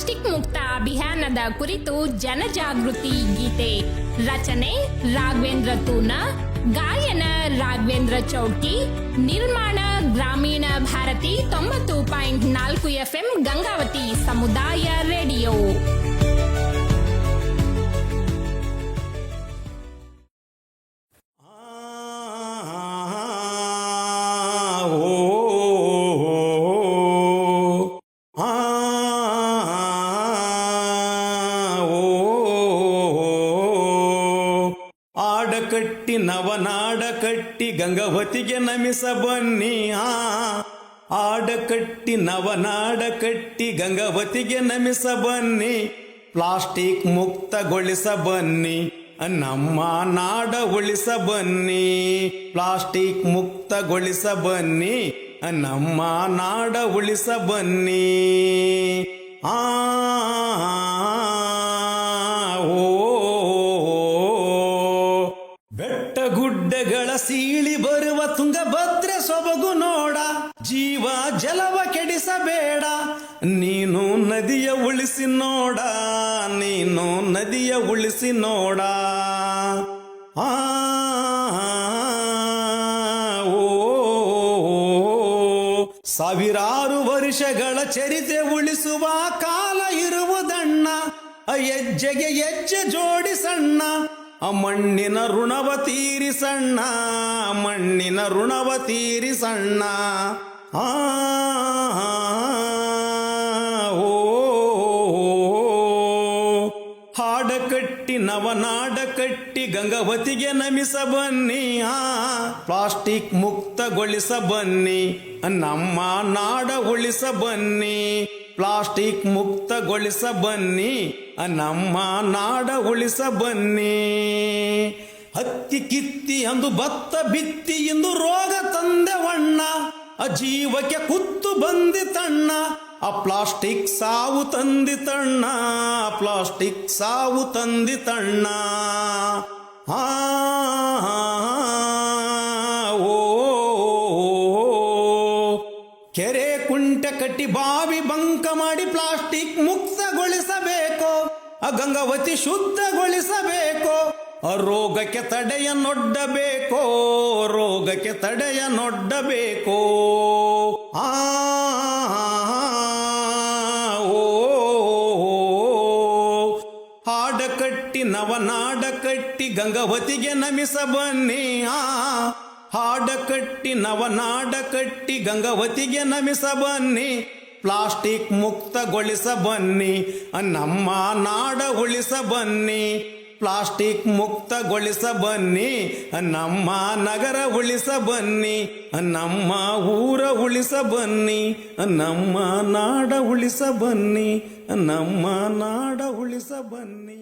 Plastic ಮುಕ್ತ ಅಭಿಯಾನದ ಕುರಿತು ಜನಜಾಗೃತಿ ಗೀತೆ. ರಚನೆ ರಾಘವೇಂದ್ರ ತೂನ, ಗಾಯನ ರಾಘವೇಂದ್ರ ಚೌಟಿ, ನಿರ್ಮಾಣ ಗ್ರಾಮೀಣ ಭಾರತಿ 90.4 FM ಗಂಗಾವತಿ ಸಮುದಾಯ ರೇಡಿಯೋ. ಆಡಕಟ್ಟಿ ನವನಾಡ ಕಟ್ಟಿ ಗಂಗಾವತಿಗೆ ನಮಿಸ ಬನ್ನಿ. ಆಡಕಟ್ಟಿ ನವನಾಡ ಕಟ್ಟಿ ಗಂಗಾವತಿಗೆ ನಮಿಸ ಬನ್ನಿ. ಪ್ಲಾಸ್ಟಿಕ್ ಮುಕ್ತಗೊಳಿಸ ಬನ್ನಿ, ನಮ್ಮ ನಾಡ ಉಳಿಸ ಬನ್ನಿ. ಪ್ಲಾಸ್ಟಿಕ್ ಮುಕ್ತಗೊಳಿಸ ಬನ್ನಿ, ನಮ್ಮ ನಾಡ ಉಳಿಸ ಬನ್ನಿ. ಬೆಟ್ಟ ಗುಡ್ಡಗಳ ಸೀಳಿ ಬರುವ ತುಂಗಭದ್ರೆ ಸೊಬಗು ನೋಡ, ಜೀವ ಜಲವ ಕೆಡಿಸಬೇಡ. ನೀನು ನದಿಯ ಉಳಿಸಿ ನೋಡ, ನೀನು ನದಿಯ ಉಳಿಸಿ ನೋಡ. ಸಾವಿರಾರು ವರ್ಷಗಳ ಚರಿತೆ ಉಳಿಸುವ ಕಾಲ ಇರುವುದಣ್ಣ. ಹೆಜ್ಜೆಗೆ ಹೆಜ್ಜೆ ಜೋಡಿಸಣ್ಣ, ಮಣ್ಣಿನ ಋಣವ ತೀರಿಸಣ್ಣ, ಮಣ್ಣಿನ ಋಣವ ತೀರಿಸಣ್ಣ. ಹಾಡಕಟ್ಟಿ ನವನಾಡ ಕಟ್ಟಿ ಗಂಗಾವತಿಗೆ ನಮಿಸ ಬನ್ನಿ. ಪ್ಲಾಸ್ಟಿಕ್ ಮುಕ್ತಗೊಳಿಸ ಬನ್ನಿ, ನಮ್ಮ ನಾಡ ಉಳಿಸ ಬನ್ನಿ. ಪ್ಲಾಸ್ಟಿಕ್ ಮುಕ್ತಗೊಳಿಸ ಬನ್ನಿ, ನಮ್ಮ ನಾಡ ಉಳಿಸ ಬನ್ನಿ. ಹತ್ತಿ ಕಿತ್ತಿ ಅಂದು ಭತ್ತ ಬಿತ್ತಿ ಇಂದು ರೋಗ ತಂದೆವಣ್ಣ. ಜೀವಕ್ಕೆ ಕುತ್ತು ಬಂದಿತಣ್ಣ, ಪ್ಲಾಸ್ಟಿಕ್ ಸಾವು ತಂದಿತಣ್ಣ, ಪ್ಲಾಸ್ಟಿಕ್ ಸಾವು ತಂದಿತಣ್ಣ. ಕೆರೆ ಕುಂಟೆ ಕಟ್ಟಿ ಬಾವಿ ಬಂಕ ಮಾಡಿ ಪ್ಲಾಸ್ಟಿಕ್ ಮುಕ್ತಗೊಳಿಸಬೇಕು. ಗಂಗಾವತಿ ಶುದ್ಧಗೊಳಿಸಬೇಕು. ರೋಗಕ್ಕೆ ತಡೆಯನ್ನೊಡ್ಡಬೇಕು, ರೋಗಕ್ಕೆ ತಡೆಯನ್ನೊಡ್ಡಬೇಕು. ಹಾಡಕಟ್ಟಿ ನವನಾಡ ಕಟ್ಟಿ ಗಂಗಾವತಿಗೆ ನಮಿಸ ಬನ್ನಿ. ಹಾಡಕಟ್ಟಿ ನವನಾಡ ಕಟ್ಟಿ ಗಂಗಾವತಿಗೆ ನಮಿಸ ಬನ್ನಿ. ಪ್ಲಾಸ್ಟಿಕ್ ಮುಕ್ತಗೊಳಿಸ ಬನ್ನಿ, ನಮ್ಮ ನಾಡ ಉಳಿಸ ಬನ್ನಿ. ಪ್ಲಾಸ್ಟಿಕ್ ಮುಕ್ತಗೊಳಿಸ ಬನ್ನಿ, ನಮ್ಮ ನಗರ ಉಳಿಸ ಬನ್ನಿ. ನಮ್ಮ ಊರ ಉಳಿಸ ಬನ್ನಿ, ನಮ್ಮ ನಾಡ ಉಳಿಸ ಬನ್ನಿ. ನಮ್ಮ ನಾಡ ಉಳಿಸ ಬನ್ನಿ.